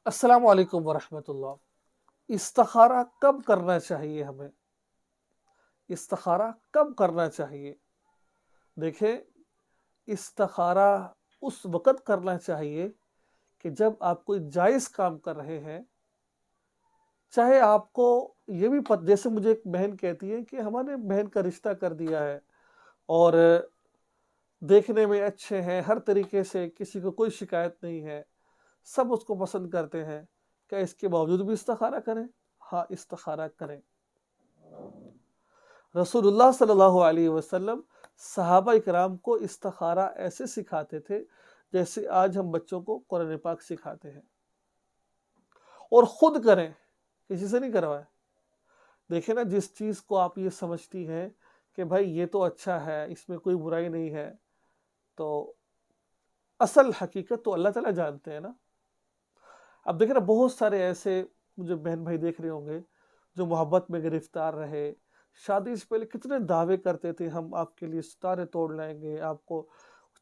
अस्सलाम वालेकुम वरहमतुल्लाह। इस्तिखारा कब करना चाहिए हमें? इस्तिखारा कब करना चाहिए? देखें, इस्तिखारा उस वक़्त करना चाहिए कि जब आप कोई जायज़ काम कर रहे हैं, चाहे आपको ये भी जैसे मुझे एक बहन कहती है कि हमारे बहन का रिश्ता कर दिया है और देखने में अच्छे हैं, हर तरीके से किसी को कोई शिकायत नहीं है, सब उसको पसंद करते हैं। क्या इसके बावजूद भी इस्तिखारा करें? हाँ, इस्तिखारा करें। रसूलुल्लाह सल्लल्लाहु अलैहि वसल्लम सहाबा इकराम को इस्तिखारा ऐसे सिखाते थे जैसे आज हम बच्चों को कुरान पाक सिखाते हैं, और खुद करें, किसी से नहीं करवाएं। देखें ना, जिस चीज़ को आप ये समझती हैं कि भाई ये तो अच्छा है, इसमें कोई बुराई नहीं है, तो असल हकीकत तो अल्लाह ताला जानते हैं ना। अब देखें ना, बहुत सारे ऐसे मुझे बहन भाई देख रहे होंगे जो मोहब्बत में गिरफ्तार रहे, शादी से पहले कितने दावे करते थे, हम आपके लिए सितारे तोड़ लाएंगे, आपको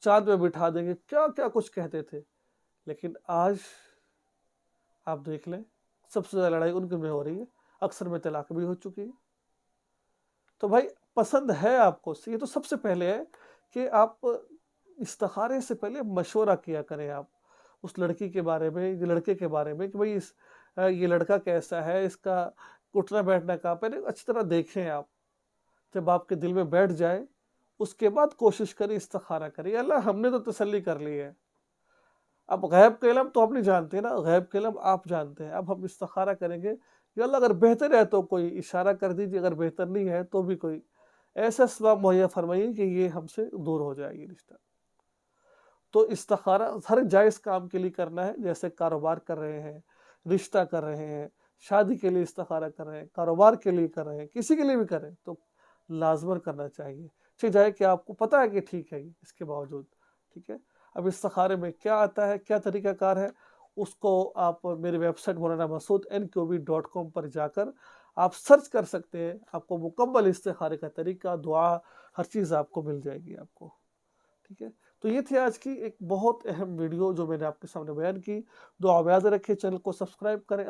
चांद में बिठा देंगे, क्या क्या कुछ कहते थे। लेकिन आज आप देख लें, सबसे ज़्यादा लड़ाई उनके में हो रही है, अक्सर में तलाक भी हो चुकी है। तो भाई, पसंद है आपको, ये तो सबसे पहले है कि आप इस्तिखारे से पहले मशवरा किया करें आप उस लड़की के बारे में, लड़के के बारे में, कि भाई ये लड़का कैसा है, इसका उठना बैठना का पहले अच्छी तरह देखें आप। जब आपके दिल में बैठ जाए, उसके बाद कोशिश करें, इस्तिखारा करें, अल्लाह हमने तो तसल्ली कर ली है, अब गैब का इल्म तो आप नहीं जानते ना, गैब का इल्म आप जानते हैं। अब हम इस्तिखारा करेंगे, या अल्लाह अगर बेहतर है तो कोई इशारा कर दीजिए, अगर बेहतर नहीं है तो भी कोई ऐसा सबब मुहैया फरमाइए कि ये हमसे दूर हो जाए ये रिश्ता। तो इस्तिखारा हर जायज़ काम के लिए करना है, जैसे कारोबार कर रहे हैं, रिश्ता कर रहे हैं, शादी के लिए इस्तिखारा कर रहे हैं, कारोबार के लिए कर रहे हैं, किसी के लिए भी करें तो लाज़मन करना चाहिए। चाहे जाए कि आपको पता है कि ठीक है ये, इसके बावजूद ठीक है। अब इस्तिखारे में क्या आता है, क्या तरीक़ाकार है, उसको आप मेरी वेबसाइट maulanamasoodnqb.com पर जाकर आप सर्च कर सकते हैं। आपको मुकम्मल इस्तिखारे का तरीका, दुआ, हर चीज़ आपको मिल जाएगी आपको, ठीक है। तो ये थी आज की एक बहुत अहम वीडियो जो मैंने आपके सामने बयान की। दुआ में याद रखें, चैनल को सब्सक्राइब करें।